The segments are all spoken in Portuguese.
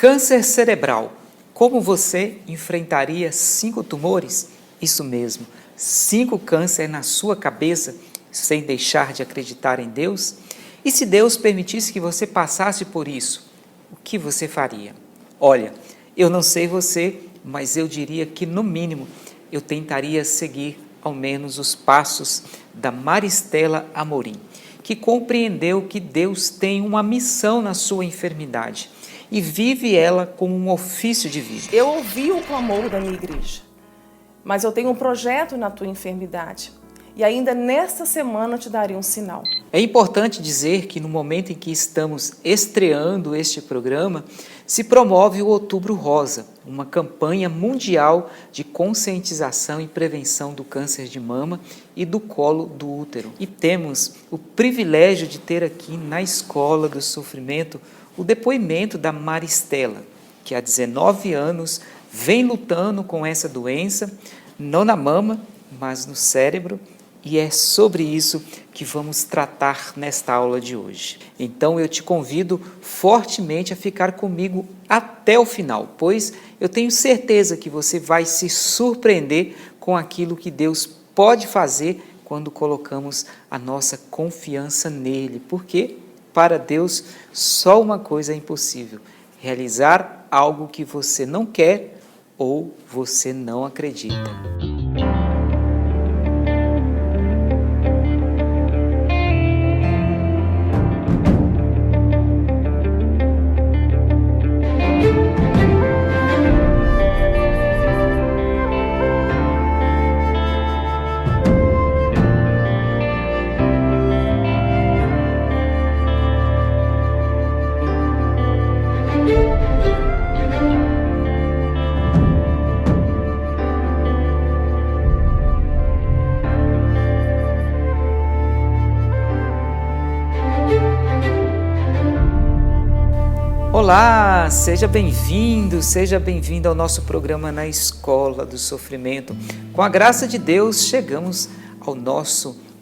Câncer cerebral. Como você enfrentaria 5 tumores? Isso mesmo, 5 cânceres na sua cabeça, sem deixar de acreditar em Deus? E se Deus permitisse que você passasse por isso, o que você faria? Olha, eu não sei você, mas eu diria que, no mínimo, eu tentaria seguir ao menos os passos da Maristela Amorim, que compreendeu que Deus tem uma missão na sua enfermidade e vive ela como um ofício de vida. Eu ouvi o clamor da minha igreja, mas eu tenho um projeto na tua enfermidade e ainda nesta semana eu te darei um sinal. É importante dizer que no momento em que estamos estreando este programa, se promove o Outubro Rosa, uma campanha mundial de conscientização e prevenção do câncer de mama e do colo do útero. E temos o privilégio de ter aqui na Escola do Sofrimento o depoimento da Maristela, que há 19 anos vem lutando com essa doença, não na mama, mas no cérebro, e é sobre isso que vamos tratar nesta aula de hoje. Então eu te convido fortemente a ficar comigo até o final, pois eu tenho certeza que você vai se surpreender com aquilo que Deus pode fazer quando colocamos a nossa confiança nele, porque para Deus só uma coisa é impossível: realizar algo que você não quer ou você não acredita. Olá, seja bem-vindo ao nosso programa na Escola do Sofrimento. Com a graça de Deus, chegamos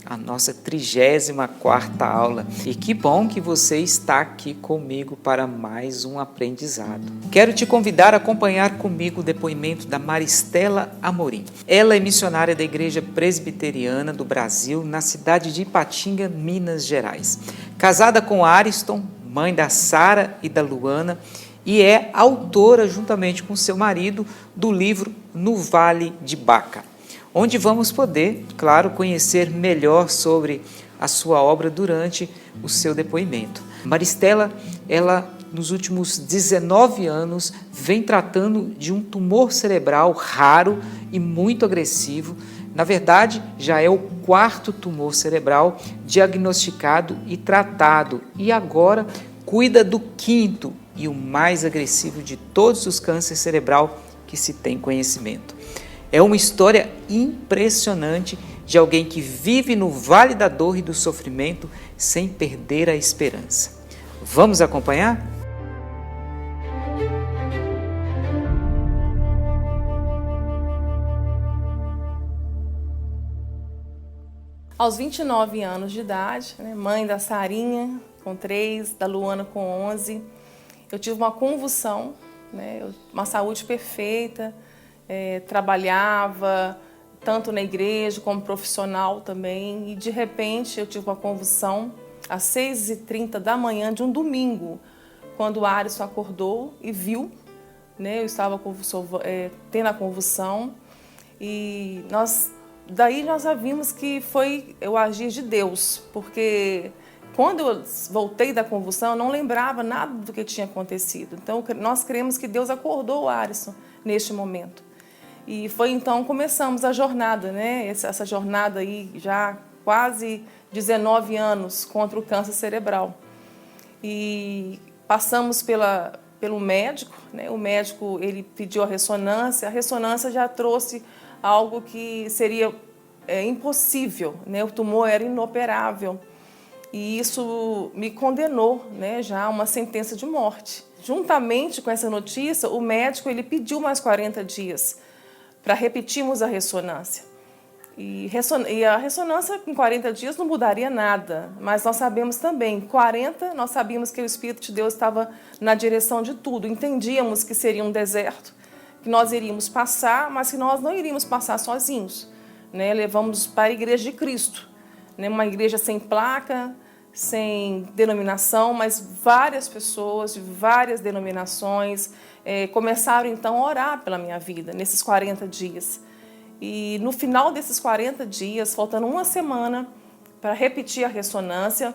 à nossa 34ª aula. E que bom que você está aqui comigo para mais um aprendizado. Quero te convidar a acompanhar comigo o depoimento da Maristela Amorim. Ela é missionária da Igreja Presbiteriana do Brasil, na cidade de Ipatinga, Minas Gerais. Casada com Ariston, mãe da Sara e da Luana, e é autora, juntamente com seu marido, do livro No Vale de Baca, onde vamos poder, claro, conhecer melhor sobre a sua obra durante o seu depoimento. Maristela, ela, nos últimos 19 anos, vem tratando de um tumor cerebral raro e muito agressivo. Na verdade, já é o 4º tumor cerebral diagnosticado e tratado, e agora cuida do 5º e o mais agressivo de todos os cânceres cerebral que se tem conhecimento. É uma história impressionante de alguém que vive no vale da dor e do sofrimento sem perder a esperança. Vamos acompanhar? Aos 29 anos de idade, mãe da Sarinha com 3, da Luana com 11, eu tive uma convulsão, uma saúde perfeita, trabalhava tanto na igreja como profissional também, e de repente eu tive uma convulsão às 6h30 da manhã de um domingo, quando o Arisson acordou e viu, eu estava tendo a convulsão, e daí nós já vimos que foi o agir de Deus, porque quando eu voltei da convulsão, eu não lembrava nada do que tinha acontecido. Então, nós cremos que Deus acordou o Arisson neste momento. E foi então começamos a jornada, essa jornada aí já quase 19 anos contra o câncer cerebral. E passamos pelo médico, o médico ele pediu a ressonância já trouxe algo que seria impossível, o tumor era inoperável. E isso me condenou, já a uma sentença de morte. Juntamente com essa notícia, o médico ele pediu mais 40 dias para repetirmos a ressonância. E a ressonância em 40 dias não mudaria nada, mas nós sabemos também, em 40 nós sabíamos que o Espírito de Deus estava na direção de tudo, entendíamos que seria um deserto, que nós iríamos passar, mas que nós não iríamos passar sozinhos, né? Levamos para a Igreja de Cristo, né? Uma igreja sem placa, sem denominação, mas várias pessoas de várias denominações começaram então a orar pela minha vida nesses 40 dias. E no final desses 40 dias, faltando uma semana para repetir a ressonância,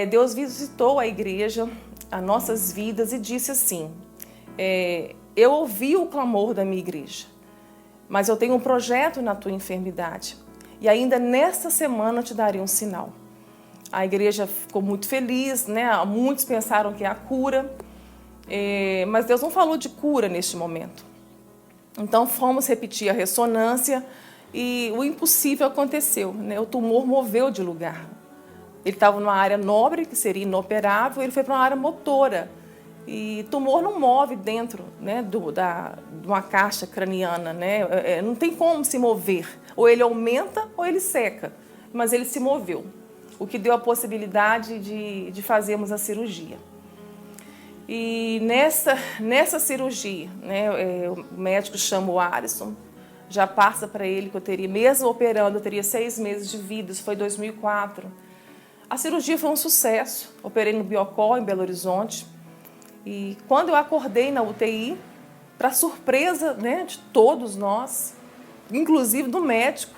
Deus visitou a igreja, as nossas vidas e disse assim, eu ouvi o clamor da minha igreja, mas eu tenho um projeto na tua enfermidade e ainda nesta semana eu te darei um sinal. A igreja ficou muito feliz, né? Muitos pensaram que é a cura, mas Deus não falou de cura neste momento. Então fomos repetir a ressonância e o impossível aconteceu, né? O tumor moveu de lugar. Ele estava numa área nobre, que seria inoperável, ele foi para uma área motora. E tumor não move dentro, né, de uma caixa craniana, né? Não tem como se mover. Ou ele aumenta ou ele seca, mas ele se moveu, o que deu a possibilidade de fazermos a cirurgia. E nessa cirurgia, né, o médico chama o Alisson, já passa para ele que eu teria, mesmo operando, eu teria 6 meses de vida, isso foi em 2004. A cirurgia foi um sucesso, operei no Biocó, em Belo Horizonte, e quando eu acordei na UTI, para surpresa, né, de todos nós, inclusive do médico,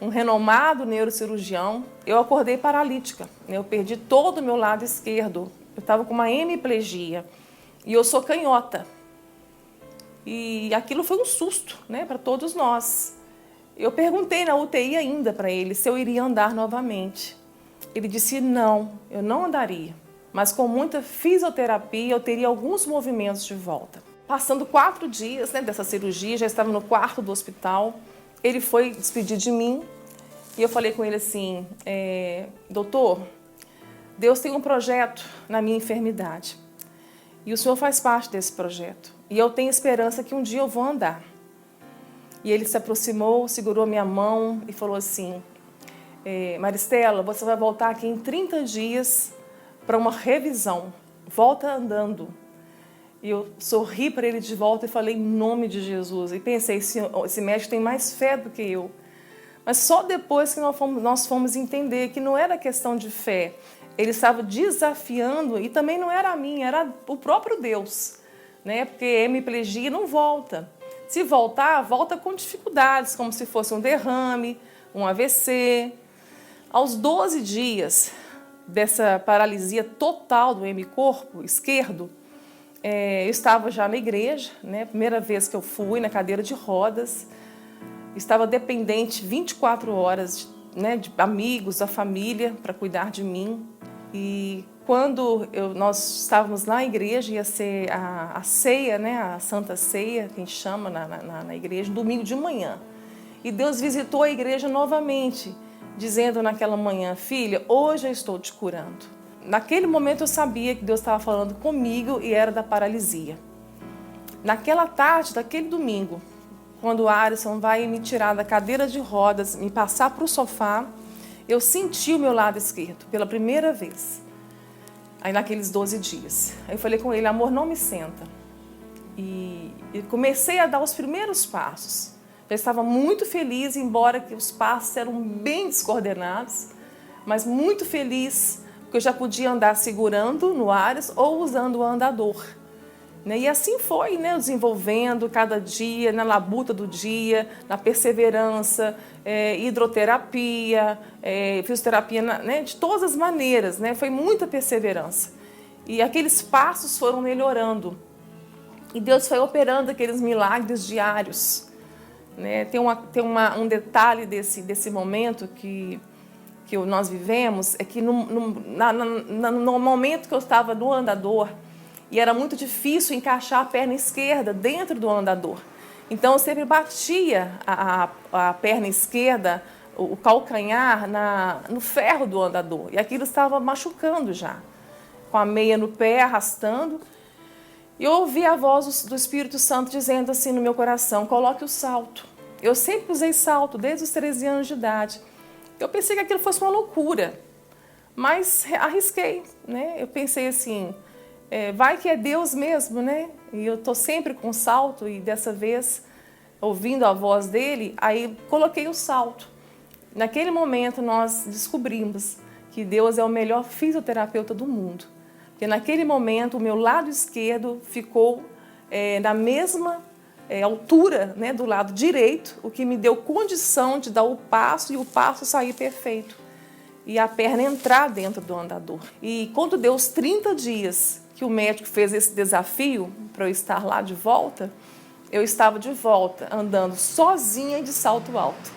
um renomado neurocirurgião, eu acordei paralítica, né, eu perdi todo o meu lado esquerdo. Eu estava com uma hemiplegia e eu sou canhota. E aquilo foi um susto, né, para todos nós. Eu perguntei na UTI ainda para ele se eu iria andar novamente. Ele disse não, eu não andaria, mas com muita fisioterapia eu teria alguns movimentos de volta. Passando 4 dias, né, dessa cirurgia, já estava no quarto do hospital, ele foi despedir de mim e eu falei com ele assim, doutor, Deus tem um projeto na minha enfermidade e o Senhor faz parte desse projeto e eu tenho esperança que um dia eu vou andar. E ele se aproximou, segurou minha mão e falou assim, Maristela, você vai voltar aqui em 30 dias para uma revisão, volta andando. E eu sorri para ele de volta e falei em nome de Jesus e pensei, esse médico tem mais fé do que eu. Mas só depois que nós fomos entender que não era questão de fé, ele estava desafiando, e também não era a mim, era o próprio Deus, né? Porque a hemiplegia não volta. Se voltar, volta com dificuldades, como se fosse um derrame, um AVC. Aos 12 dias dessa paralisia total do hemicorpo esquerdo, eu estava já na igreja, né? Primeira vez que eu fui na cadeira de rodas, estava dependente 24 horas né, de amigos, da família, para cuidar de mim. E quando nós estávamos na igreja, ia ser a ceia, né, a Santa Ceia, que a gente chama na igreja, domingo de manhã. E Deus visitou a igreja novamente, dizendo naquela manhã, filha, hoje eu estou te curando. Naquele momento eu sabia que Deus estava falando comigo e era da paralisia. Naquela tarde, daquele domingo, quando o Alisson vai me tirar da cadeira de rodas, me passar para o sofá, eu senti o meu lado esquerdo pela primeira vez. Aí naqueles 12 dias. Aí eu falei com ele, amor, não me senta. E comecei a dar os primeiros passos. Já estava muito feliz, embora que os passos eram bem descoordenados, mas muito feliz, porque eu já podia andar segurando no Ares ou usando o andador. E assim foi, né, desenvolvendo cada dia, na labuta do dia, na perseverança, hidroterapia, fisioterapia, né, de todas as maneiras, né, foi muita perseverança. E aqueles passos foram melhorando. E Deus foi operando aqueles milagres diários. Né? Tem um detalhe desse momento que nós vivemos, é que no momento que eu estava no andador, e era muito difícil encaixar a perna esquerda dentro do andador. Então, eu sempre batia a perna esquerda, o calcanhar, no ferro do andador. E aquilo estava machucando já, com a meia no pé, arrastando. E eu ouvi a voz do Espírito Santo dizendo assim no meu coração, coloque o salto. Eu sempre usei salto, desde os 13 anos de idade. Eu pensei que aquilo fosse uma loucura, mas arrisquei, né? Eu pensei assim, vai que é Deus mesmo, né? E eu estou sempre com salto e dessa vez, ouvindo a voz dele, aí coloquei o salto. Naquele momento nós descobrimos que Deus é o melhor fisioterapeuta do mundo. Porque naquele momento o meu lado esquerdo ficou na mesma altura, né, do lado direito, o que me deu condição de dar o passo e o passo sair perfeito. E a perna entrar dentro do andador. E quando deu os 30 dias que o médico fez esse desafio para eu estar lá de volta, eu estava de volta, andando sozinha de salto alto,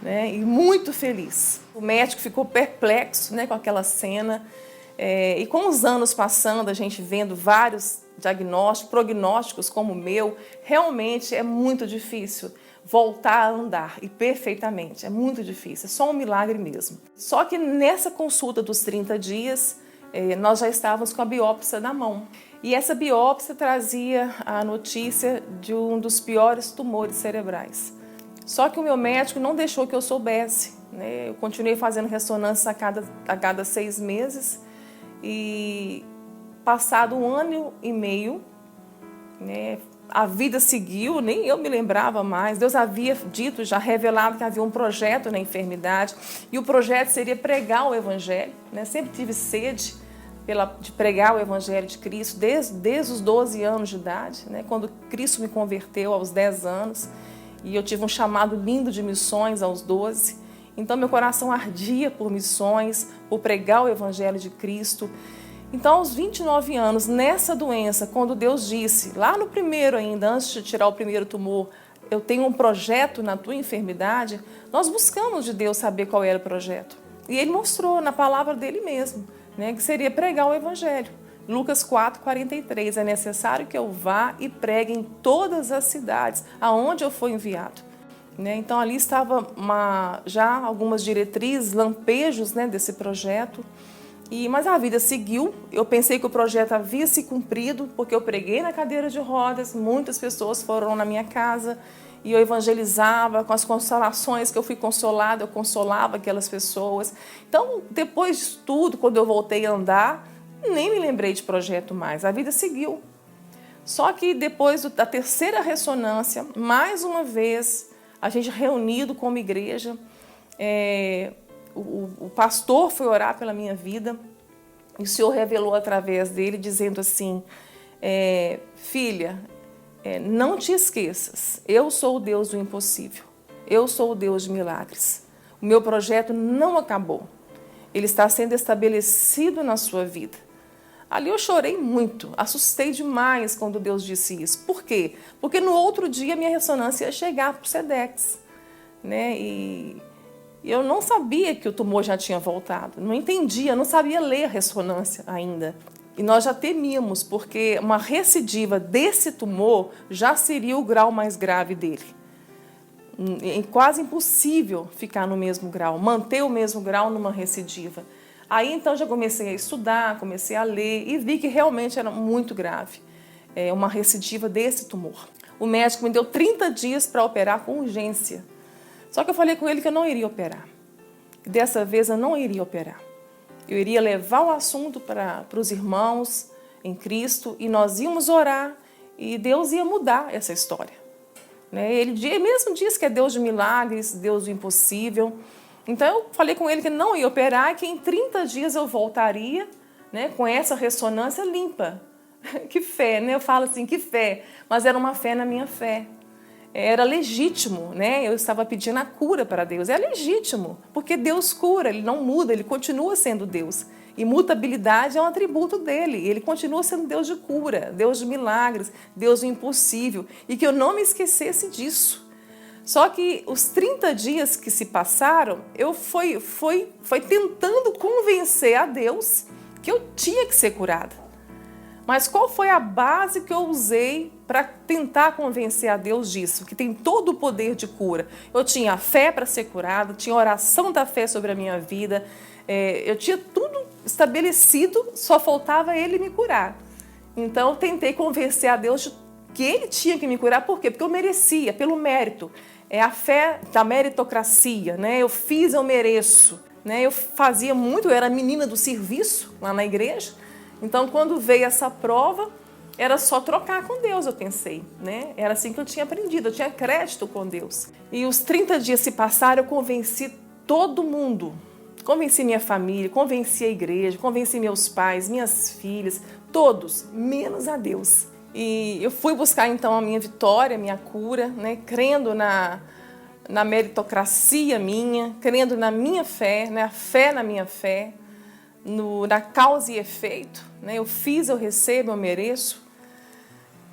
né, e muito feliz. O médico ficou perplexo, né, com aquela cena. E com os anos passando, a gente vendo vários diagnósticos, prognósticos como o meu, realmente é muito difícil voltar a andar, e perfeitamente, é muito difícil, é só um milagre mesmo. Só que nessa consulta dos 30 dias, nós já estávamos com a biópsia na mão. E essa biópsia trazia a notícia de um dos piores tumores cerebrais. Só que o meu médico não deixou que eu soubesse, né? Eu continuei fazendo ressonância a cada 6 meses, e passado 1 ano e meio, né, a vida seguiu, nem eu me lembrava mais. Deus havia dito, já revelado que havia um projeto na enfermidade, e o projeto seria pregar o Evangelho, né? Sempre tive sede de pregar o Evangelho de Cristo, desde os 12 anos de idade, né? Quando Cristo me converteu aos 10 anos, e eu tive um chamado lindo de missões aos 12. Então, meu coração ardia por missões, por pregar o Evangelho de Cristo. Então, aos 29 anos, nessa doença, quando Deus disse, lá no primeiro ainda, antes de tirar o primeiro tumor, eu tenho um projeto na tua enfermidade, nós buscamos de Deus saber qual era o projeto. E Ele mostrou na palavra dele mesmo, né, que seria pregar o Evangelho. Lucas 4:43, é necessário que eu vá e pregue em todas as cidades, aonde eu for enviado. Então, ali estava já algumas diretrizes, lampejos, né, desse projeto. Mas a vida seguiu. Eu pensei que o projeto havia se cumprido, porque eu preguei na cadeira de rodas, muitas pessoas foram na minha casa e eu evangelizava com as consolações que eu fui consolada, eu consolava aquelas pessoas. Então, depois disso tudo, quando eu voltei a andar, nem me lembrei de projeto mais, a vida seguiu. Só que depois da terceira ressonância, mais uma vez, a gente reunido como igreja, o pastor foi orar pela minha vida e o Senhor revelou através dele, dizendo assim, filha, não te esqueças, eu sou o Deus do impossível, eu sou o Deus de milagres. O meu projeto não acabou, ele está sendo estabelecido na sua vida. Ali eu chorei muito, assustei demais quando Deus disse isso. Por quê? Porque no outro dia minha ressonância ia chegar para o SEDEX, né? E eu não sabia que o tumor já tinha voltado, não entendia, não sabia ler a ressonância ainda. E nós já temíamos, porque uma recidiva desse tumor já seria o grau mais grave dele. É quase impossível ficar no mesmo grau, manter o mesmo grau numa recidiva. Aí então já comecei a estudar, comecei a ler e vi que realmente era muito grave, uma recidiva desse tumor. O médico me deu 30 dias para operar com urgência. Só que eu falei com ele que eu não iria operar. Dessa vez eu não iria operar. Eu iria levar o assunto para os irmãos em Cristo e nós íamos orar e Deus ia mudar essa história. Ele mesmo disse que é Deus de milagres, Deus do impossível. Então eu falei com ele que não ia operar e que em 30 dias eu voltaria, né, com essa ressonância limpa. Que fé, né? Eu falo assim, que fé. Mas era uma fé na minha fé. Era legítimo, né? Eu estava pedindo a cura para Deus. É legítimo, porque Deus cura, Ele não muda, Ele continua sendo Deus. Imutabilidade é um atributo dele. Ele continua sendo Deus de cura, Deus de milagres, Deus do impossível. E que eu não me esquecesse disso. Só que os 30 dias que se passaram, eu fui tentando convencer a Deus que eu tinha que ser curada. Mas qual foi a base que eu usei para tentar convencer a Deus disso? Que tem todo o poder de cura. Eu tinha a fé para ser curada, tinha a oração da fé sobre a minha vida, eu tinha tudo estabelecido, só faltava Ele me curar. Então eu tentei convencer a Deus que ele tinha que me curar. Por quê? Porque eu merecia, pelo mérito. É a fé da meritocracia, né? Eu fiz, eu mereço. Né? Eu fazia muito, eu era menina do serviço lá na igreja. Então, quando veio essa prova, era só trocar com Deus, eu pensei. Né? Era assim que eu tinha aprendido, eu tinha crédito com Deus. E os 30 dias se passaram, eu convenci todo mundo. Convenci minha família, convenci a igreja, convenci meus pais, minhas filhas, todos, menos a Deus. E eu fui buscar então a minha vitória, a minha cura, né? Crendo na meritocracia minha, crendo na minha fé, né? A fé na minha fé, na causa e efeito. Né? Eu fiz, eu recebo, eu mereço.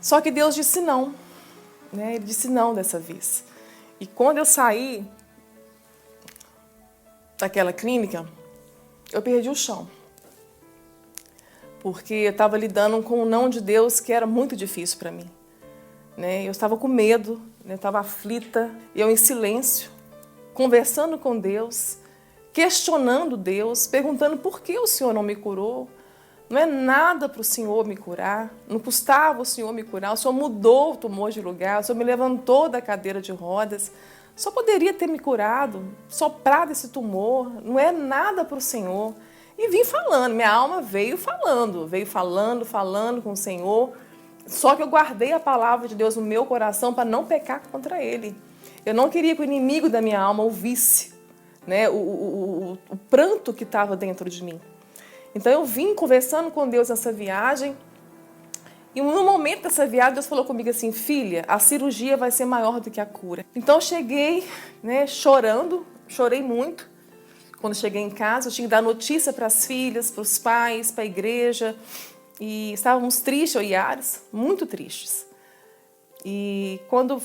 Só que Deus disse não. Né? Ele disse não dessa vez. E quando eu saí daquela clínica, eu perdi o chão. Porque eu estava lidando com o não de Deus que era muito difícil para mim. Né? Eu estava com medo, eu estava aflita, eu em silêncio, conversando com Deus, questionando Deus, perguntando por que o Senhor não me curou. Não é nada para o Senhor me curar, não custava o Senhor me curar, o Senhor mudou o tumor de lugar, o Senhor me levantou da cadeira de rodas, só poderia ter me curado, soprado esse tumor, não é nada para o Senhor. E vim falando, minha alma veio falando com o Senhor, só que eu guardei a palavra de Deus no meu coração para não pecar contra Ele. Eu não queria que o inimigo da minha alma ouvisse, né, o pranto que estava dentro de mim. Então eu vim conversando com Deus nessa viagem, e no momento dessa viagem Deus falou comigo assim: filha, a cirurgia vai ser maior do que a cura. Então eu cheguei, né, chorando, chorei muito. Quando cheguei em casa, eu tinha que dar notícia para as filhas, para os pais, para a igreja. E estávamos tristes, eu e Ares, muito tristes. E quando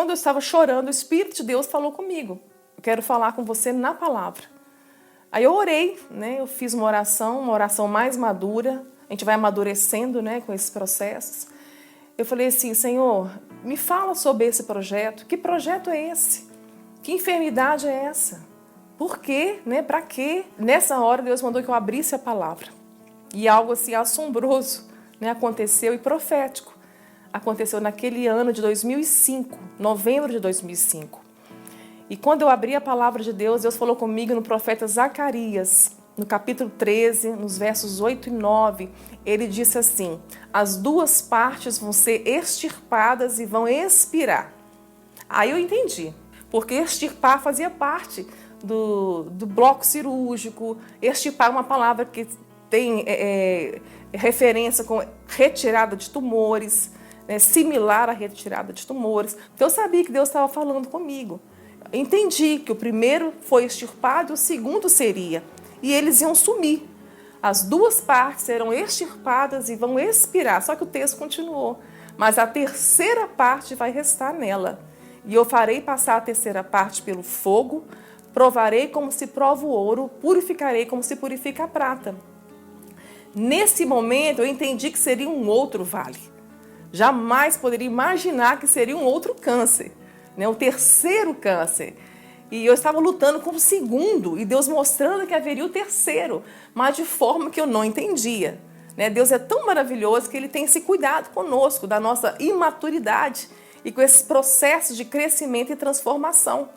eu estava chorando, o Espírito de Deus falou comigo: eu quero falar com você na palavra. Aí eu orei, né? Eu fiz uma oração mais madura. A gente vai amadurecendo, né, com esses processos. Eu falei assim: Senhor, me fala sobre esse projeto. Que projeto é esse? Que enfermidade é essa? Por quê? Né? Para quê? Nessa hora Deus mandou que eu abrisse a palavra. E algo assim assombroso, né, aconteceu, e profético. Aconteceu naquele ano de 2005, novembro de 2005. E quando eu abri a palavra de Deus, Deus falou comigo no profeta Zacarias, no capítulo 13, nos versos 8 e 9. Ele disse assim: as duas partes vão ser extirpadas e vão expirar. Aí eu entendi, porque extirpar fazia parte do bloco cirúrgico. Extirpar é uma palavra que tem referência com retirada de tumores, né, similar à retirada de tumores. Então eu sabia que Deus estava falando comigo. Entendi que o primeiro foi extirpado e o segundo seria. E eles iam sumir. As duas partes serão extirpadas e vão expirar. Só que o texto continuou. Mas a terceira parte vai restar nela. E eu farei passar a terceira parte pelo fogo, provarei como se prova o ouro, purificarei como se purifica a prata. Nesse momento eu entendi que seria um outro vale. Jamais poderia imaginar que seria um outro câncer, né? O terceiro câncer. E eu estava lutando com o segundo, e Deus mostrando que haveria o terceiro, mas de forma que eu não entendia. Né? Deus é tão maravilhoso que Ele tem esse cuidado conosco, da nossa imaturidade, e com esses processos de crescimento e transformação.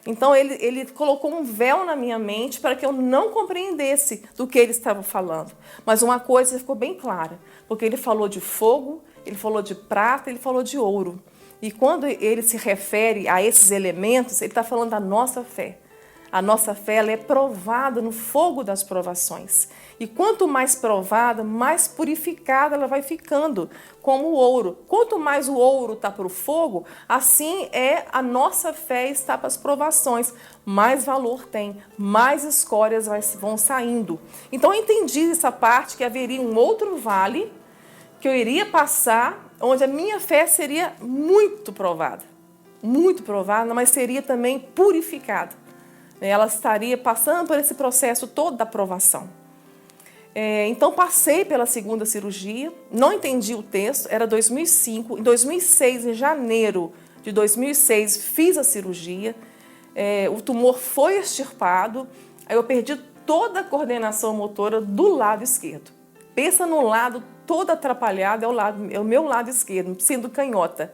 Então ele colocou um véu na minha mente para que eu não compreendesse do que Ele estava falando. Mas uma coisa ficou bem clara, porque Ele falou de fogo, Ele falou de prata, Ele falou de ouro. E quando Ele se refere a esses elementos, Ele está falando da nossa fé. A nossa fé, ela é provada no fogo das provações. E quanto mais provada, mais purificada ela vai ficando, como o ouro. Quanto mais o ouro está para o fogo, assim é a nossa fé está para as provações. Mais valor tem, mais escórias vão saindo. então eu entendi essa parte, que haveria um outro vale que eu iria passar, onde a minha fé seria muito provada, mas seria também purificada. Ela estaria passando por esse processo todo da provação. Então passei pela segunda cirurgia, não entendi o texto, era 2005. Em 2006, em janeiro de 2006, fiz a cirurgia, o tumor foi extirpado, aí eu perdi toda a coordenação motora do lado esquerdo. Pensa num lado todo atrapalhado, é o meu lado esquerdo, sendo canhota.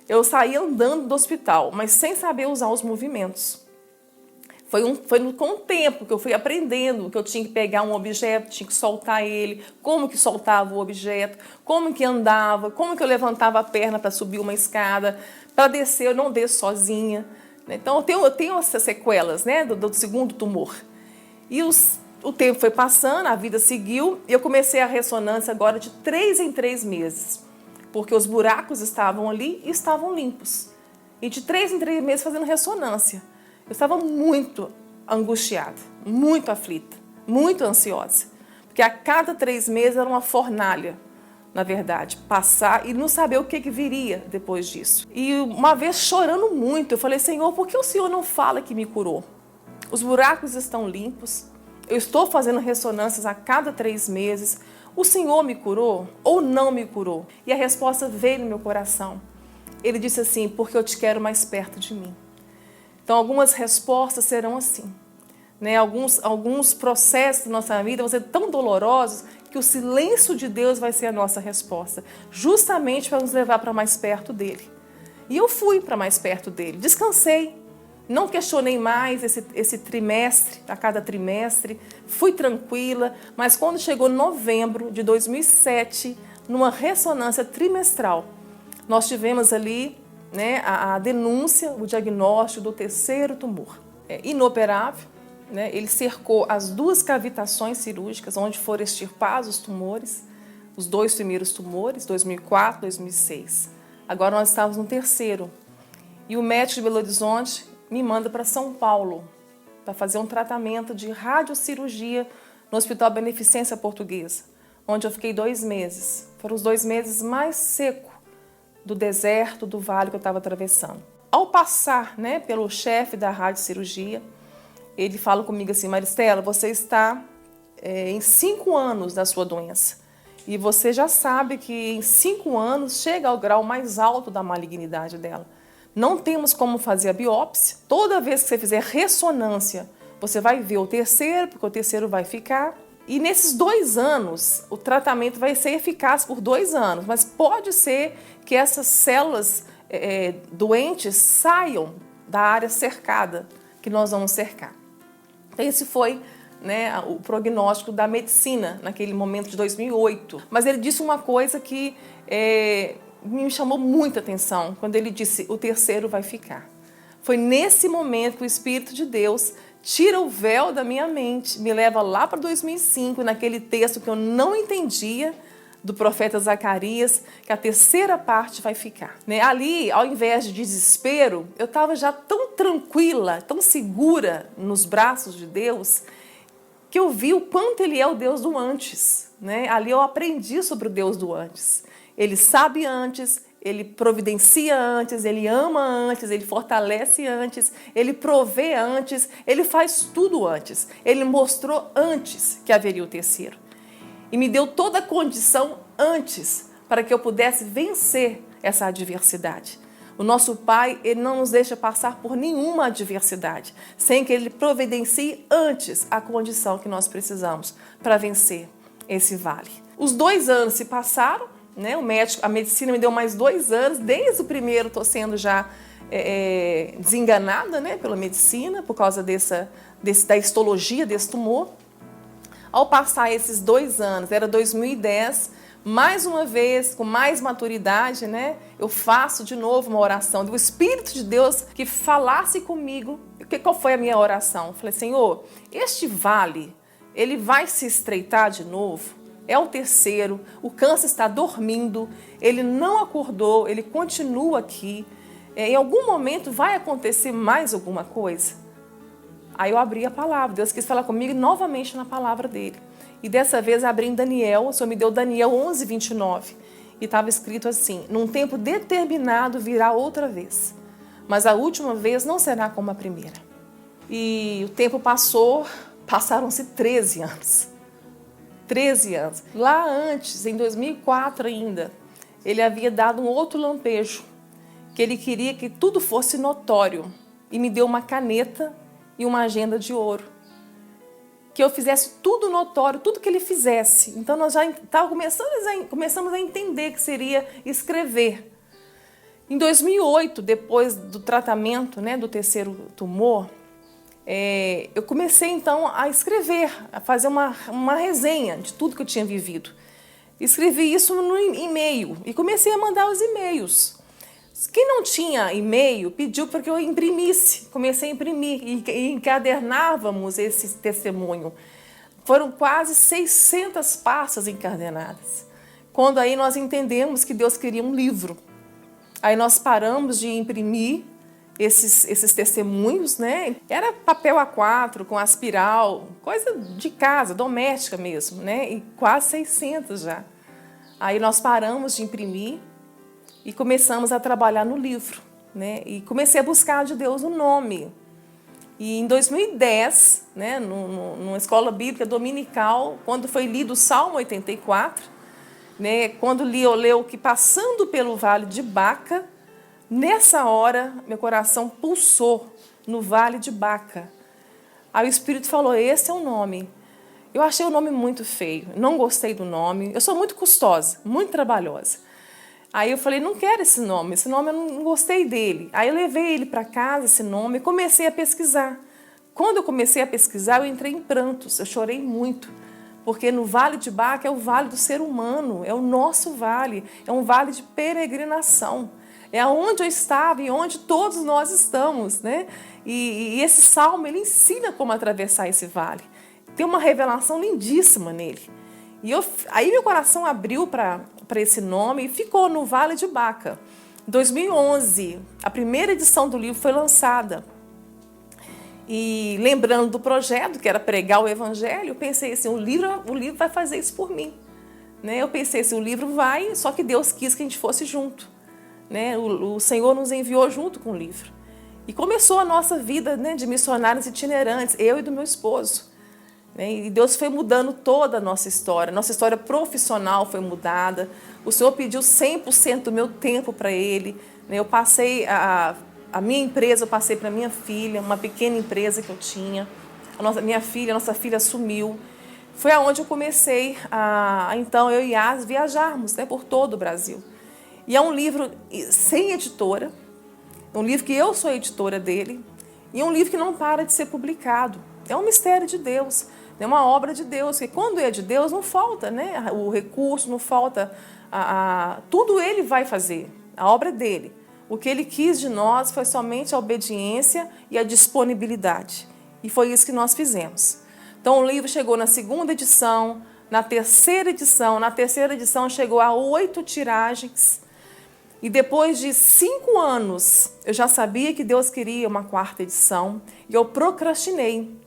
Eu saí andando do hospital, mas sem saber usar os movimentos. Com o tempo que eu fui aprendendo que eu tinha que pegar um objeto, tinha que soltar ele, como que soltava o objeto, como que andava, como que eu levantava a perna para subir uma escada, para descer, eu não desço sozinha. Então eu tenho essas sequelas, né, do segundo tumor. E o tempo foi passando, a vida seguiu, e eu comecei a ressonância agora de 3 em 3 meses, porque os buracos estavam ali e estavam limpos. E de 3 em 3 meses fazendo ressonância. Eu estava muito angustiada, muito aflita, muito ansiosa. Porque a cada 3 meses era uma fornalha, na verdade, passar e não saber o que viria depois disso. E uma vez chorando muito, eu falei, Senhor, por que o Senhor não fala que me curou? Os buracos estão limpos, eu estou fazendo ressonâncias a cada 3 meses. O Senhor me curou ou não me curou? E a resposta veio no meu coração. Ele disse assim, porque eu te quero mais perto de mim. Então, algumas respostas serão assim, né? Alguns processos da nossa vida vão ser tão dolorosos que o silêncio de Deus vai ser a nossa resposta, justamente para nos levar para mais perto dele. E eu fui para mais perto dele, descansei, não questionei mais esse trimestre, a cada trimestre, fui tranquila, mas quando chegou novembro de 2007, numa ressonância trimestral, nós tivemos ali, né, a denúncia, o diagnóstico do 3º tumor. É inoperável, né? Ele cercou as 2 cavitações cirúrgicas, onde foram extirpados os tumores, os 2 primeiros tumores, 2004, 2006. Agora nós estamos no 3º. E o médico de Belo Horizonte me manda para São Paulo, para fazer um tratamento de radiocirurgia no Hospital Beneficência Portuguesa, onde eu fiquei 2 meses. Foram os 2 meses mais secos do deserto, do vale que eu estava atravessando. Ao passar, né, pelo chefe da radiocirurgia, ele fala comigo assim, Maristela, você está em 5 anos da sua doença. E você já sabe que em 5 anos chega ao grau mais alto da malignidade dela. Não temos como fazer a biópsia. Toda vez que você fizer ressonância, você vai ver o 3º, porque o 3º vai ficar. E nesses 2 anos, o tratamento vai ser eficaz por 2 anos, mas pode ser que essas células doentes saiam da área cercada, que nós vamos cercar. Então, esse foi, né, o prognóstico da medicina naquele momento de 2008. Mas ele disse uma coisa que me chamou muita atenção, quando ele disse, o 3º vai ficar. Foi nesse momento que o Espírito de Deus tira o véu da minha mente, me leva lá para 2005, naquele texto que eu não entendia, do profeta Zacarias, que a 3ª parte vai ficar. Né? Ali, ao invés de desespero, eu estava já tão tranquila, tão segura nos braços de Deus, que eu vi o quanto Ele é o Deus do antes. Né? Ali eu aprendi sobre o Deus do antes. Ele sabe antes, Ele providencia antes, Ele ama antes, Ele fortalece antes, Ele provê antes, Ele faz tudo antes. Ele mostrou antes que haveria o 3º. E me deu toda a condição antes para que eu pudesse vencer essa adversidade. O nosso Pai, Ele não nos deixa passar por nenhuma adversidade, sem que Ele providencie antes a condição que nós precisamos para vencer esse vale. Os 2 anos se passaram, né? A medicina me deu mais 2 anos, desde o primeiro estou sendo já desenganada, né, pela medicina, por causa da histologia desse tumor. Ao passar esses 2 anos, era 2010, mais uma vez, com mais maturidade, né, eu faço de novo uma oração do Espírito de Deus que falasse comigo. Qual foi a minha oração? Eu falei, Senhor, este vale, ele vai se estreitar de novo? É o 3º, o câncer está dormindo, ele não acordou, ele continua aqui. Em algum momento vai acontecer mais alguma coisa? Aí eu abri a palavra, Deus quis falar comigo novamente na palavra dele. E dessa vez abri em Daniel, o Senhor me deu Daniel 11:29. E estava escrito assim, num tempo determinado virá outra vez, mas a última vez não será como a primeira. E o tempo passou, passaram-se 13 anos. 13 anos. Lá antes, em 2004 ainda, ele havia dado um outro lampejo, que ele queria que tudo fosse notório. E me deu uma caneta e uma agenda de ouro. que eu fizesse tudo notório, tudo que ele fizesse. Então nós já começamos a entender que seria escrever. Em 2008, depois do tratamento, né, do terceiro tumor, eu comecei então a escrever, a fazer uma resenha de tudo que eu tinha vivido. Escrevi isso no e-mail e comecei a mandar os e-mails. Quem não tinha e-mail pediu para que eu imprimisse. Comecei a imprimir e encadernávamos esse testemunho. Foram quase 600 pastas encadernadas. Quando aí nós entendemos que Deus queria um livro. Aí nós paramos de imprimir esses testemunhos, né? Era papel A4 com aspiral, coisa de casa, doméstica mesmo, né? E quase 600 já. Aí nós paramos de imprimir e começamos a trabalhar no livro, né? E comecei a buscar de Deus o nome. E em 2010, né, numa escola bíblica dominical, quando foi lido o Salmo 84, né, quando eu leu que passando pelo vale de Baca, nessa hora meu coração pulsou no vale de Baca. Aí o Espírito falou, esse é o nome. Eu achei o nome muito feio, não gostei do nome, eu sou muito custosa, muito trabalhosa. Aí eu falei, não quero esse nome eu não gostei dele. Aí eu levei ele para casa, esse nome, e comecei a pesquisar. Quando eu comecei a pesquisar, eu entrei em prantos, eu chorei muito. Porque no Vale de Baca é o vale do ser humano, é o nosso vale, é um vale de peregrinação. É onde eu estava e onde todos nós estamos, né? E esse salmo, ele ensina como atravessar esse vale. Tem uma revelação lindíssima nele. E aí meu coração abriu para esse nome e ficou no Vale de Baca. Em 2011, a primeira edição do livro foi lançada. E lembrando do projeto, que era pregar o Evangelho, eu pensei assim, o livro vai fazer isso por mim. Né? Eu pensei assim, o livro vai, só que Deus quis que a gente fosse junto. Né? O Senhor nos enviou junto com o livro. E começou a nossa vida, né, de missionários itinerantes, eu e do meu esposo. E Deus foi mudando toda a nossa história profissional foi mudada, o Senhor pediu 100% do meu tempo para Ele, eu passei a minha empresa, eu passei para minha filha, uma pequena empresa que eu tinha, nossa filha assumiu, foi aonde eu comecei então eu e Yas viajarmos, né, por todo o Brasil. E é um livro sem editora, um livro que eu sou editora dele, e um livro que não para de ser publicado, é um mistério de Deus. É uma obra de Deus, que quando é de Deus não falta, né, o recurso, não falta, tudo Ele vai fazer, a obra é dele. O que Ele quis de nós foi somente a obediência e a disponibilidade. E foi isso que nós fizemos. Então o livro chegou na segunda edição, na terceira edição chegou a 8 tiragens. E depois de 5 anos, eu já sabia que Deus queria uma 4ª edição e eu procrastinei.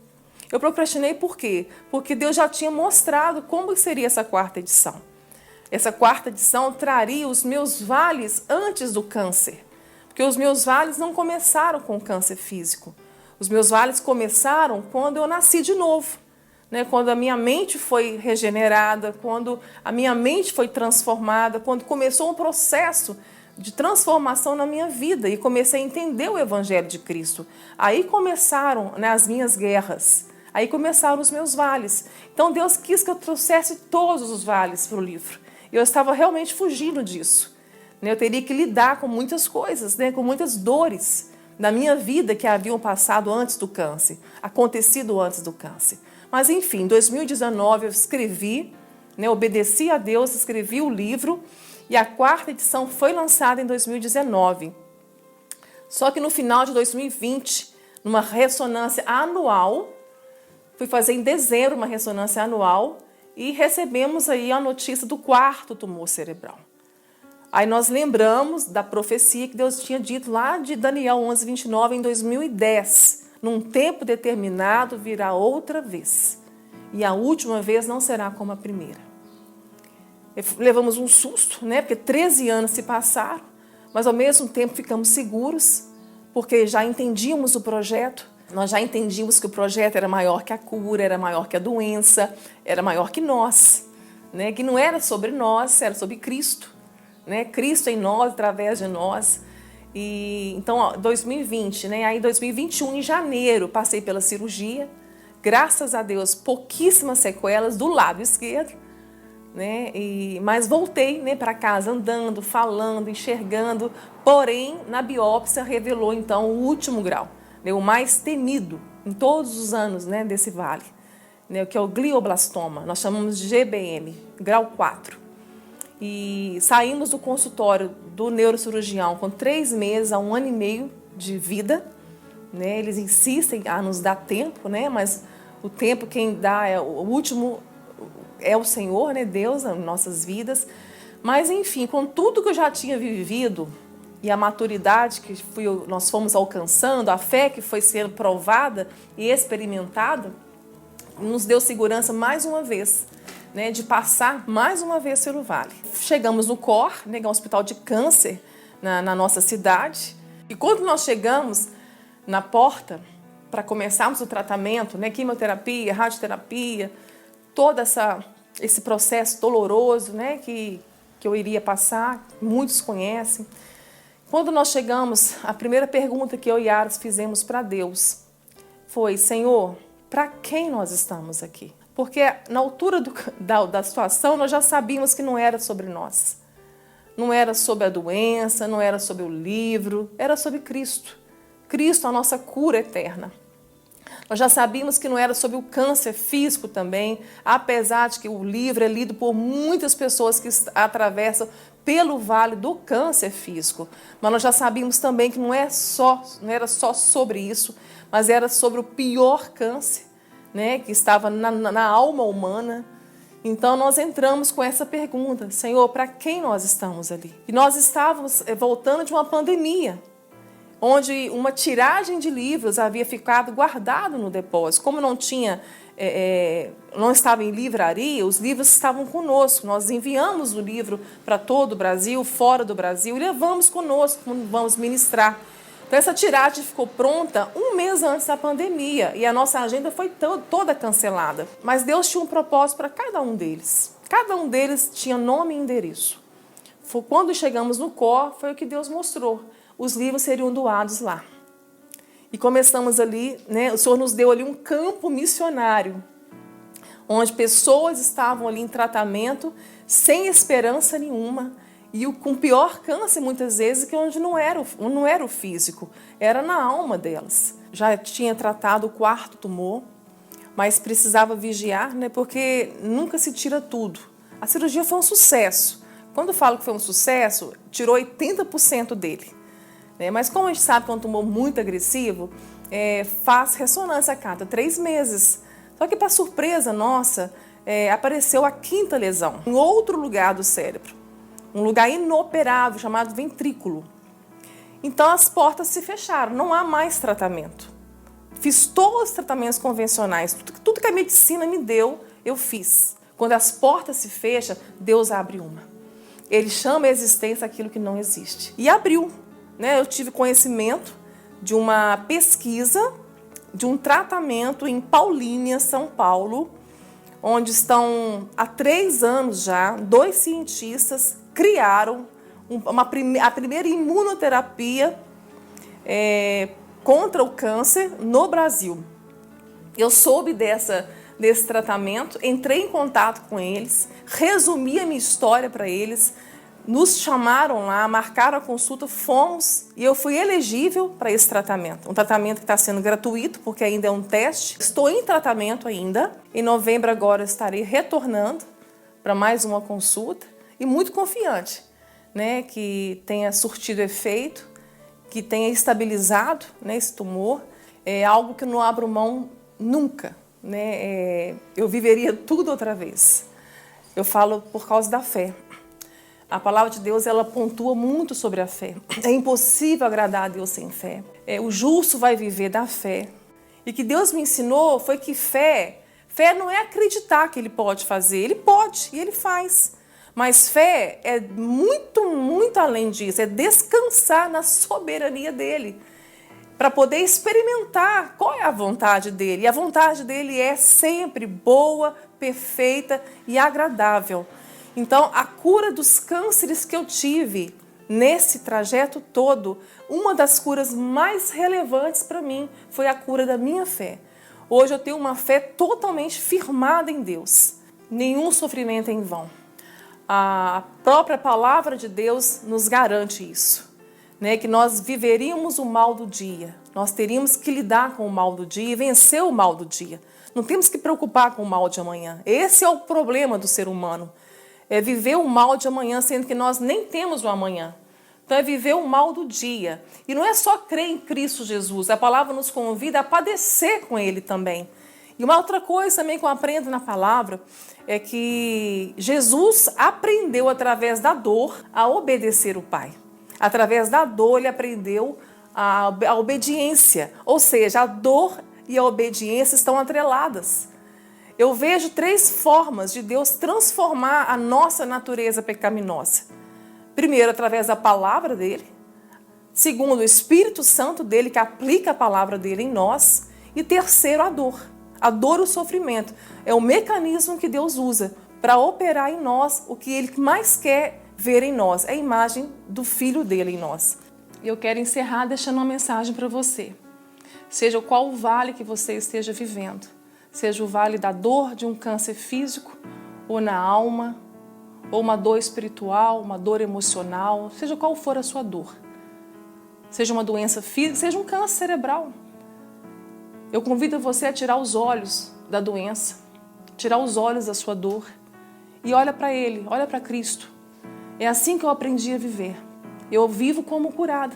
Eu procrastinei por quê? Porque Deus já tinha mostrado como seria essa 4ª edição. Essa 4ª edição traria os meus vales antes do câncer. Porque os meus vales não começaram com câncer físico. Os meus vales começaram quando eu nasci de novo. Né? Quando a minha mente foi regenerada, quando a minha mente foi transformada, quando começou um processo de transformação na minha vida e comecei a entender o Evangelho de Cristo. Aí começaram, né, as minhas guerras. Aí começaram os meus vales. Então Deus quis que eu trouxesse todos os vales para o livro. Eu estava realmente fugindo disso. Eu teria que lidar com muitas coisas, né? Com muitas dores na minha vida que haviam passado antes do câncer, acontecido antes do câncer. Mas enfim, em 2019 eu escrevi, né, obedeci a Deus, escrevi o livro e a 4ª edição foi lançada em 2019. Só que no final de 2020, numa ressonância anual, fui fazer em dezembro uma ressonância anual e recebemos aí a notícia do 4º tumor cerebral. Aí nós lembramos da profecia que Deus tinha dito lá de Daniel 11:29 em 2010. Num tempo determinado virá outra vez. E a última vez não será como a primeira. Levamos um susto, né? Porque 13 anos se passaram, mas ao mesmo tempo ficamos seguros, porque já entendíamos o projeto. Nós já entendíamos que o projeto era maior que a cura, era maior que a doença, era maior que nós, né? Que não era sobre nós, era sobre Cristo, né? Cristo em nós, através de nós. E então, 2020, né? Aí 2021, em janeiro, passei pela cirurgia, graças a Deus, pouquíssimas sequelas do lado esquerdo, né? Mas voltei, né, para casa andando, falando, enxergando, porém na biópsia revelou então o último grau, né, o mais temido em todos os anos, né, desse vale, né, que é o glioblastoma, nós chamamos de GBM, grau 4. E saímos do consultório do neurocirurgião com 3 meses a 1 ano e meio de vida, né? Eles insistem a nos dar tempo, né? Mas o tempo quem dá é o último, é o Senhor, né? Deus nas nossas vidas. Mas enfim, com tudo que eu já tinha vivido e a maturidade que nós fomos alcançando, a fé que foi sendo provada e experimentada, nos deu segurança mais uma vez, né, de passar mais uma vez pelo vale. Chegamos no COR, né, que é um hospital de câncer na nossa cidade, e quando nós chegamos na porta para começarmos o tratamento, né, quimioterapia, radioterapia, todo esse processo doloroso, né, que eu iria passar, muitos conhecem. Quando nós chegamos, a primeira pergunta que eu e Aras fizemos para Deus foi: Senhor, para quem nós estamos aqui? Porque na altura da situação nós já sabíamos que não era sobre nós. Não era sobre a doença, não era sobre o livro, era sobre Cristo. Cristo, a nossa cura eterna. Nós já sabíamos que não era sobre o câncer físico também, apesar de que o livro é lido por muitas pessoas que atravessam pelo vale do câncer físico. Mas nós já sabíamos também que não era só sobre isso, mas era sobre o pior câncer, né, que estava na alma humana. Então nós entramos com essa pergunta: Senhor, para quem nós estamos ali? E nós estávamos voltando de uma pandemia, onde uma tiragem de livros havia ficado guardado no depósito. Como não estava em livraria, os livros estavam conosco. Nós enviamos o livro para todo o Brasil, fora do Brasil, e levamos conosco quando vamos ministrar. Então, essa tiragem ficou pronta 1 mês antes da pandemia e a nossa agenda foi toda cancelada. Mas Deus tinha um propósito para cada um deles. Cada um deles tinha nome e endereço. Quando chegamos no COR, foi o que Deus mostrou. Os livros seriam doados lá. E começamos ali, né, o Senhor nos deu ali um campo missionário, onde pessoas estavam ali em tratamento, sem esperança nenhuma, e com pior câncer, muitas vezes, que onde não era o físico, era na alma delas. Já tinha tratado o 4º tumor, mas precisava vigiar, né, porque nunca se tira tudo. A cirurgia foi um sucesso. Quando eu falo que foi um sucesso, tirou 80% dele. Né? Mas como a gente sabe que é um tumor muito agressivo, faz ressonância a cada 3 meses. Só que, para surpresa nossa, apareceu a 5ª lesão, em outro lugar do cérebro. Um lugar inoperável, chamado ventrículo. Então as portas se fecharam, não há mais tratamento. Fiz todos os tratamentos convencionais, tudo que a medicina me deu, eu fiz. Quando as portas se fecham, Deus abre uma. Ele chama a existência aquilo que não existe. E abriu. Né? Eu tive conhecimento de uma pesquisa, de um tratamento em Paulínia, São Paulo, onde estão há 3 anos já, 2 cientistas criaram a primeira imunoterapia contra o câncer no Brasil. Eu soube desse tratamento, entrei em contato com eles, resumi a minha história para eles, nos chamaram lá, marcaram a consulta, fomos e eu fui elegível para esse tratamento. Um tratamento que está sendo gratuito, porque ainda é um teste. Estou em tratamento ainda. Em novembro agora estarei retornando para mais uma consulta e muito confiante, né, que tenha surtido efeito, que tenha estabilizado, né, esse tumor. É algo que eu não abro mão nunca, né? Eu viveria tudo outra vez. Eu falo por causa da fé. A palavra de Deus, ela pontua muito sobre a fé. É impossível agradar a Deus sem fé. O justo vai viver da fé. E que Deus me ensinou foi que fé não é acreditar que Ele pode fazer. Ele pode e Ele faz. Mas fé é muito, muito além disso. É descansar na soberania dEle. Para poder experimentar qual é a vontade dEle. E a vontade dEle é sempre boa, perfeita e agradável. Então, a cura dos cânceres que eu tive nesse trajeto todo, uma das curas mais relevantes para mim foi a cura da minha fé. Hoje eu tenho uma fé totalmente firmada em Deus. Nenhum sofrimento é em vão. A própria palavra de Deus nos garante isso, né? Que nós viveríamos o mal do dia. Nós teríamos que lidar com o mal do dia e vencer o mal do dia. Não temos que preocupar com o mal de amanhã. Esse é o problema do ser humano. É viver o mal de amanhã, sendo que nós nem temos o amanhã. Então é viver o mal do dia. E não é só crer em Cristo Jesus. A palavra nos convida a padecer com Ele também. E uma outra coisa também que eu aprendo na palavra é que Jesus aprendeu através da dor a obedecer o Pai. Através da dor ele aprendeu a obediência. Ou seja, a dor e a obediência estão atreladas. Eu vejo 3 formas de Deus transformar a nossa natureza pecaminosa. Primeiro, através da palavra dele. Segundo, o Espírito Santo dele, que aplica a palavra dele em nós. E terceiro, a dor. A dor e o sofrimento. É o mecanismo que Deus usa para operar em nós o que ele mais quer ver em nós. É a imagem do Filho dele em nós. E eu quero encerrar deixando uma mensagem para você. Seja qual o vale que você esteja vivendo. Seja o vale da dor de um câncer físico ou na alma, ou uma dor espiritual, uma dor emocional, seja qual for a sua dor. Seja uma doença física, seja um câncer cerebral. Eu convido você a tirar os olhos da doença, tirar os olhos da sua dor e olha para Ele, olha para Cristo. É assim que eu aprendi a viver. Eu vivo como curada.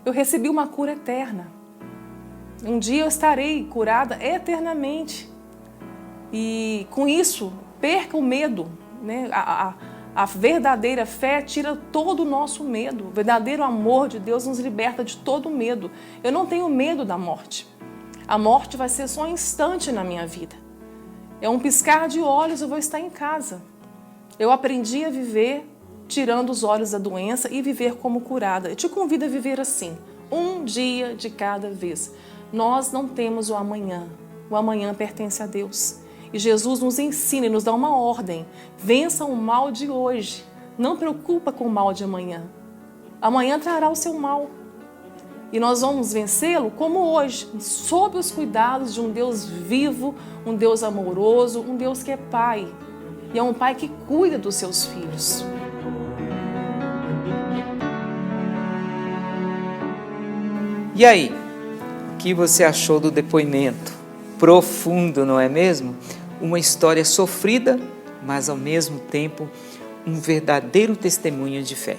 Eu recebi uma cura eterna. Um dia eu estarei curada eternamente. E com isso, perca o medo, né? A verdadeira fé tira todo o nosso medo. O verdadeiro amor de Deus nos liberta de todo o medo. Eu não tenho medo da morte. A morte vai ser só um instante na minha vida. É um piscar de olhos, eu vou estar em casa. Eu aprendi a viver tirando os olhos da doença e viver como curada. Eu te convido a viver assim, um dia de cada vez. Nós não temos o amanhã pertence a Deus. E Jesus nos ensina e nos dá uma ordem. Vença o mal de hoje. Não preocupa com o mal de amanhã. Amanhã trará o seu mal. E nós vamos vencê-lo como hoje, sob os cuidados de um Deus vivo, um Deus amoroso, um Deus que é Pai. E é um Pai que cuida dos seus filhos. E aí, o que você achou do depoimento? Profundo, não é mesmo? Uma história sofrida, mas ao mesmo tempo um verdadeiro testemunho de fé.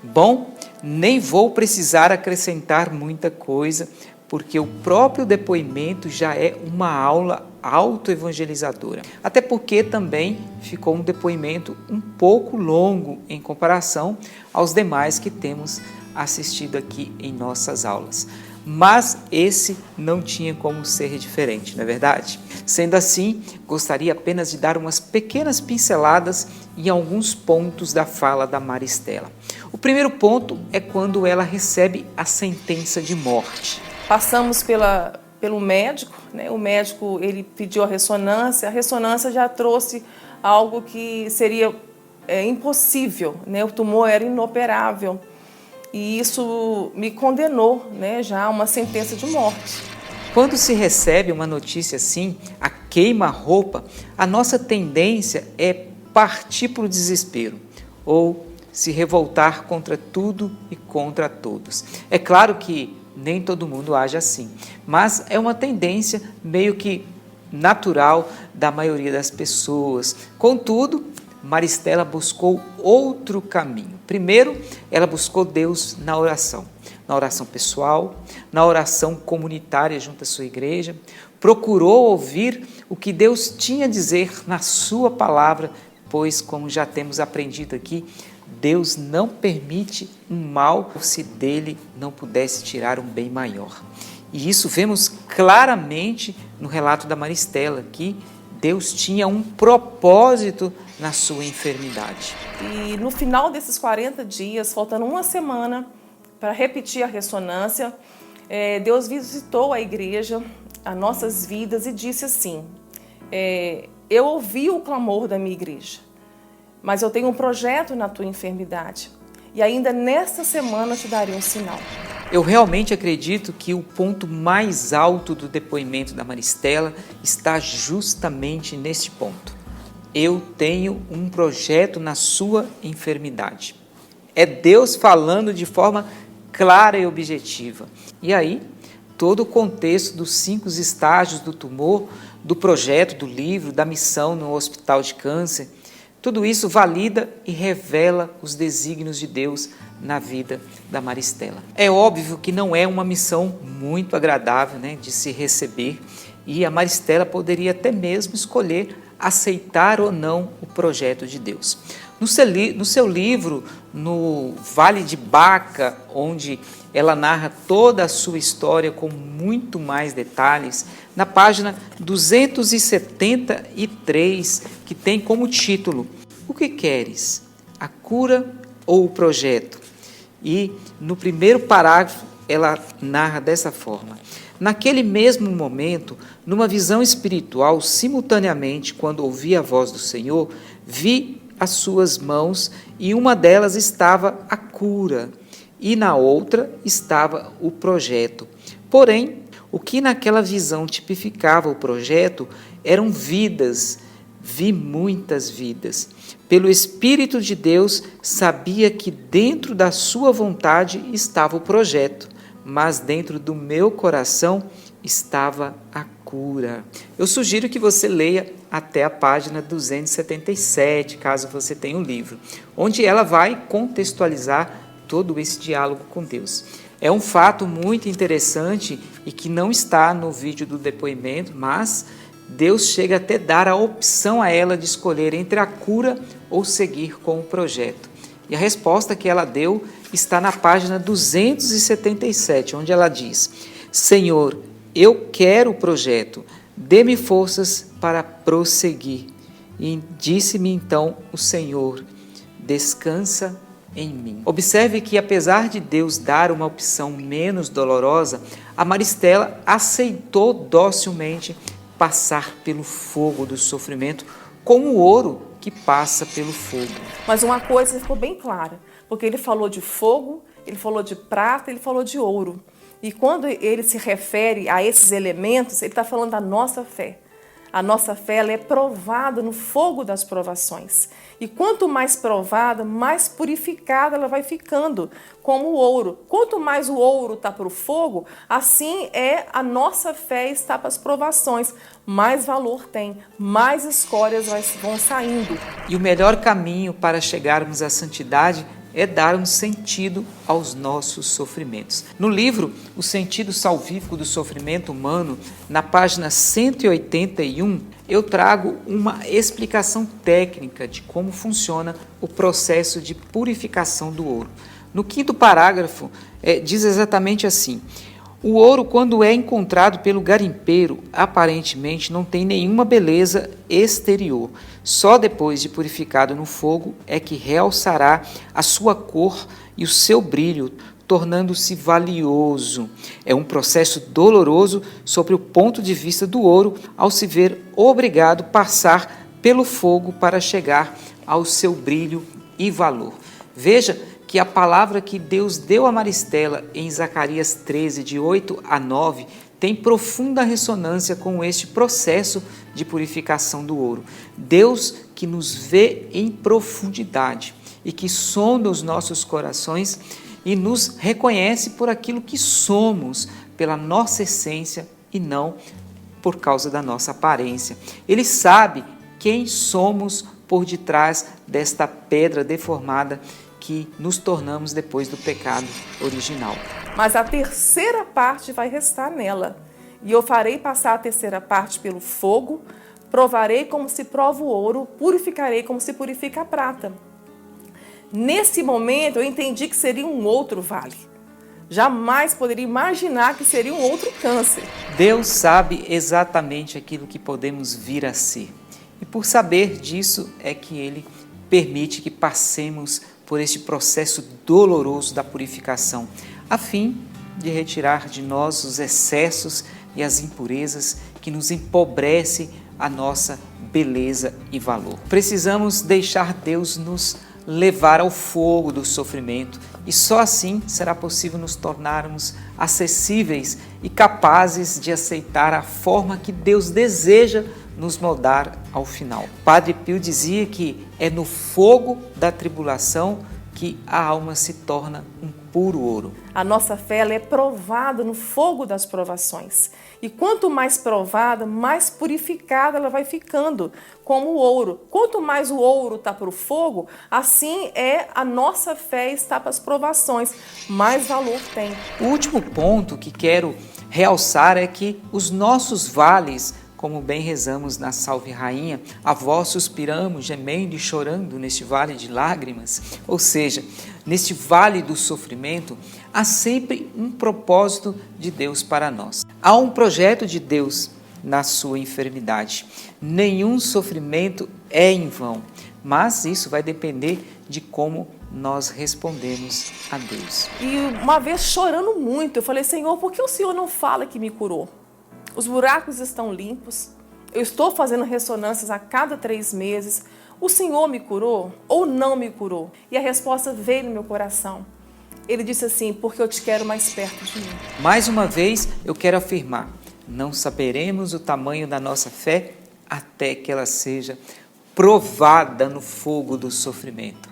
Bom, nem vou precisar acrescentar muita coisa, porque o próprio depoimento já é uma aula autoevangelizadora. Até porque também ficou um depoimento um pouco longo em comparação aos demais que temos assistido aqui em nossas aulas. Mas esse não tinha como ser diferente, não é verdade? Sendo assim, gostaria apenas de dar umas pequenas pinceladas em alguns pontos da fala da Maristela. O primeiro ponto é quando ela recebe a sentença de morte. Passamos pelo médico, né? O médico ele pediu a ressonância já trouxe algo que seria impossível, né? O tumor era inoperável. E isso me condenou, né, já a uma sentença de morte. Quando se recebe uma notícia assim, a queima-roupa, a nossa tendência é partir para o desespero ou se revoltar contra tudo e contra todos. É claro que nem todo mundo age assim, mas é uma tendência meio que natural da maioria das pessoas. Contudo, Maristela buscou outro caminho. Primeiro, ela buscou Deus na oração pessoal, na oração comunitária junto à sua igreja, procurou ouvir o que Deus tinha a dizer na sua palavra, pois, como já temos aprendido aqui, Deus não permite um mal se dele não pudesse tirar um bem maior. E isso vemos claramente no relato da Maristela, que Deus tinha um propósito na sua enfermidade. E no final desses 40 dias, faltando uma semana para repetir a ressonância, Deus visitou a igreja, as nossas vidas e disse assim, eu ouvi o clamor da minha igreja, mas eu tenho um projeto na tua enfermidade e ainda nesta semana eu te darei um sinal. Eu realmente acredito que o ponto mais alto do depoimento da Maristela está justamente neste ponto. Eu tenho um projeto na sua enfermidade. É Deus falando de forma clara e objetiva. E aí, todo o contexto dos 5 estágios do tumor, do projeto, do livro, da missão no hospital de câncer, tudo isso valida e revela os desígnios de Deus na vida da Maristela. É óbvio que não é uma missão muito agradável, de se receber, e a Maristela poderia até mesmo escolher aceitar ou não o projeto de Deus. No seu livro, no Vale de Baca, onde ela narra toda a sua história com muito mais detalhes, na página 273, que tem como título: O que queres? A cura ou o projeto? E no primeiro parágrafo ela narra dessa forma: naquele mesmo momento, numa visão espiritual, simultaneamente, quando ouvi a voz do Senhor, vi as suas mãos e uma delas estava a cura e na outra estava o projeto. Porém, o que naquela visão tipificava o projeto eram vidas. Vi muitas vidas. Pelo Espírito de Deus, sabia que dentro da sua vontade estava o projeto, mas dentro do meu coração estava a cura. Eu sugiro que você leia até a página 277, caso você tenha o livro, onde ela vai contextualizar todo esse diálogo com Deus. É um fato muito interessante e que não está no vídeo do depoimento, mas Deus chega até dar a opção a ela de escolher entre a cura ou seguir com o projeto. E a resposta que ela deu está na página 277, onde ela diz: Senhor, eu quero o projeto, dê-me forças para prosseguir. E disse-me então o Senhor: descansa em mim. Observe que, apesar de Deus dar uma opção menos dolorosa, a Maristela aceitou docilmente passar pelo fogo do sofrimento, como o ouro que passa pelo fogo. Mas uma coisa ficou bem clara, porque ele falou de fogo, ele falou de prata, ele falou de ouro. E quando ele se refere a esses elementos, ele está falando da nossa fé. A nossa fé ela é provada no fogo das provações. E quanto mais provada, mais purificada ela vai ficando, como o ouro. Quanto mais o ouro está para o fogo, assim é a nossa fé está para as provações. Mais valor tem, mais escórias vão saindo. E o melhor caminho para chegarmos à santidade é dar um sentido aos nossos sofrimentos. No livro O Sentido Salvífico do Sofrimento Humano, na página 181, eu trago uma explicação técnica de como funciona o processo de purificação do ouro. No 5º parágrafo, diz exatamente assim: o ouro, quando é encontrado pelo garimpeiro, aparentemente não tem nenhuma beleza exterior. Só depois de purificado no fogo é que realçará a sua cor e o seu brilho, tornando-se valioso. É um processo doloroso sob o ponto de vista do ouro, ao se ver obrigado a passar pelo fogo para chegar ao seu brilho e valor. Veja que a palavra que Deus deu a Maristela em Zacarias 13, de 8 a 9, tem profunda ressonância com este processo de purificação do ouro. Deus que nos vê em profundidade e que sonda os nossos corações e nos reconhece por aquilo que somos, pela nossa essência e não por causa da nossa aparência. Ele sabe quem somos por detrás desta pedra deformada que nos tornamos depois do pecado original. Mas a terceira parte vai restar nela. E eu farei passar a terceira parte pelo fogo, provarei como se prova o ouro, purificarei como se purifica a prata. Nesse momento eu entendi que seria um outro vale. Jamais poderia imaginar que seria um outro câncer. Deus sabe exatamente aquilo que podemos vir a ser. E por saber disso é que Ele permite que passemos por este processo doloroso da purificação, a fim de retirar de nós os excessos e as impurezas que nos empobrecem a nossa beleza e valor. Precisamos deixar Deus nos levar ao fogo do sofrimento e só assim será possível nos tornarmos acessíveis e capazes de aceitar a forma que Deus deseja nos moldar ao final. Padre Pio dizia que é no fogo da tribulação que a alma se torna um puro ouro. A nossa fé ela é provada no fogo das provações. E quanto mais provada, mais purificada ela vai ficando, como o ouro. Quanto mais o ouro está para o fogo, assim é a nossa fé está para as provações, mais valor tem. O último ponto que quero realçar é que os nossos vales, como bem rezamos na Salve Rainha, a vós suspiramos, gemendo e chorando neste vale de lágrimas, ou seja, neste vale do sofrimento, há sempre um propósito de Deus para nós. Há um projeto de Deus na sua enfermidade. Nenhum sofrimento é em vão, mas isso vai depender de como nós respondemos a Deus. E uma vez chorando muito, eu falei, Senhor, por que o Senhor não fala que me curou? Os buracos estão limpos, eu estou fazendo ressonâncias a cada 3 meses. O Senhor me curou ou não me curou? E a resposta veio no meu coração. Ele disse assim, porque eu te quero mais perto de mim. Mais uma vez, eu quero afirmar, não saberemos o tamanho da nossa fé até que ela seja provada no fogo do sofrimento.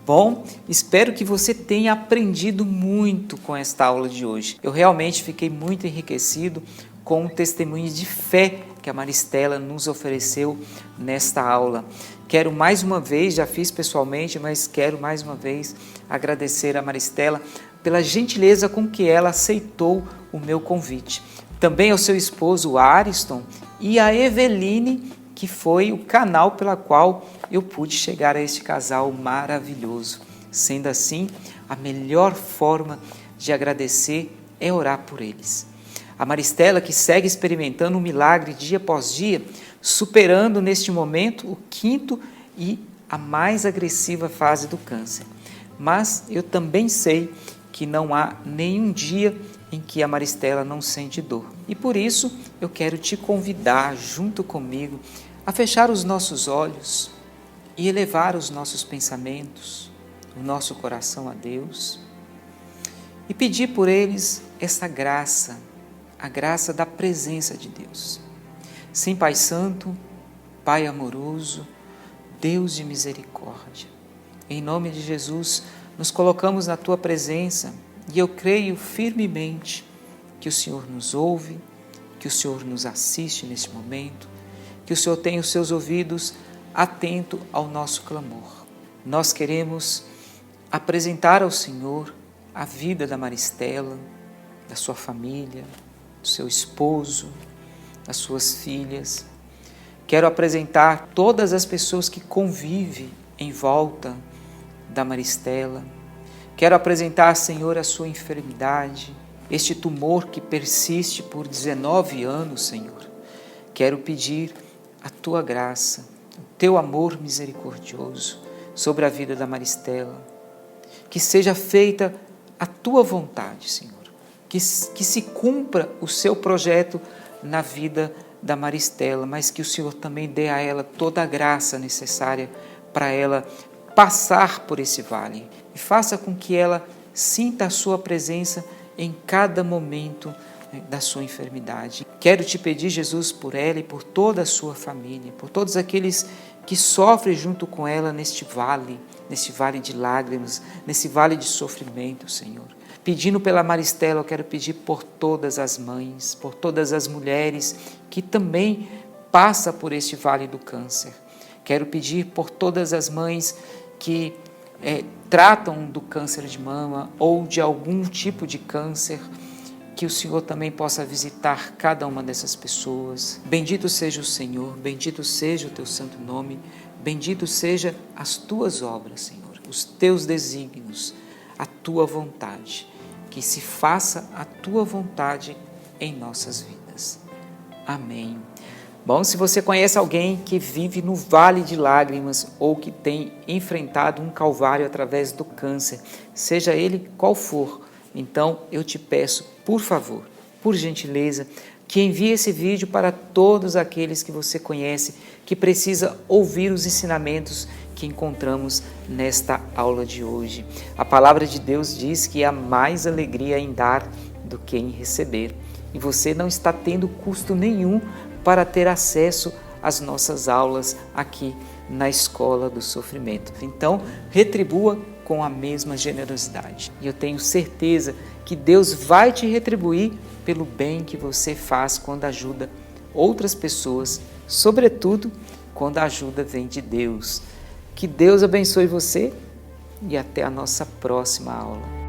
Bom, espero que você tenha aprendido muito com esta aula de hoje. Eu realmente fiquei muito enriquecido com o testemunho de fé que a Maristela nos ofereceu nesta aula. Quero mais uma vez, já fiz pessoalmente, mas quero mais uma vez agradecer a Maristela pela gentileza com que ela aceitou o meu convite. Também ao seu esposo Ariston e a Eveline, que foi o canal pela qual eu pude chegar a este casal maravilhoso. Sendo assim, a melhor forma de agradecer é orar por eles. A Maristela, que segue experimentando um milagre dia após dia, superando neste momento o 5º e a mais agressiva fase do câncer. Mas eu também sei que não há nenhum dia em que a Maristela não sente dor. E por isso eu quero te convidar, junto comigo, a fechar os nossos olhos e elevar os nossos pensamentos, o nosso coração a Deus e pedir por eles essa graça, a graça da presença de Deus. Sim, Pai Santo, Pai amoroso, Deus de misericórdia, em nome de Jesus, nos colocamos na Tua presença e eu creio firmemente que o Senhor nos ouve, que o Senhor nos assiste neste momento, que o Senhor tem os seus ouvidos atentos ao nosso clamor. Nós queremos apresentar ao Senhor a vida da Maristela, da sua família, do seu esposo, das suas filhas. Quero apresentar todas as pessoas que convivem em volta da Maristela. Quero apresentar, Senhor, a sua enfermidade, este tumor que persiste por 19 anos, Senhor. Quero pedir a Tua graça, o Teu amor misericordioso sobre a vida da Maristela. Que seja feita a Tua vontade, Senhor. Que se cumpra o Seu projeto na vida da Maristela, mas que o Senhor também dê a ela toda a graça necessária para ela passar por esse vale e faça com que ela sinta a Sua presença em cada momento da sua enfermidade. Quero te pedir, Jesus, por ela e por toda a sua família, por todos aqueles que sofrem junto com ela neste vale de lágrimas, nesse vale de sofrimento, Senhor. Pedindo pela Maristela, eu quero pedir por todas as mães, por todas as mulheres que também passam por este vale do câncer. Quero pedir por todas as mães que tratam do câncer de mama ou de algum tipo de câncer, que o Senhor também possa visitar cada uma dessas pessoas. Bendito seja o Senhor, bendito seja o Teu santo nome, bendito seja as Tuas obras, Senhor, os Teus desígnios, a Tua vontade. Que se faça a Tua vontade em nossas vidas. Amém. Bom, se você conhece alguém que vive no vale de lágrimas ou que tem enfrentado um calvário através do câncer, seja ele qual for, então eu te peço, por favor, por gentileza, que envie esse vídeo para todos aqueles que você conhece, que precisa ouvir os ensinamentos que encontramos nesta aula de hoje. A palavra de Deus diz que há mais alegria em dar do que em receber. E você não está tendo custo nenhum para ter acesso às nossas aulas aqui na Escola do Sofrimento. Então, retribua com a mesma generosidade. E eu tenho certeza que Deus vai te retribuir pelo bem que você faz quando ajuda outras pessoas, sobretudo quando a ajuda vem de Deus. Que Deus abençoe você e até a nossa próxima aula.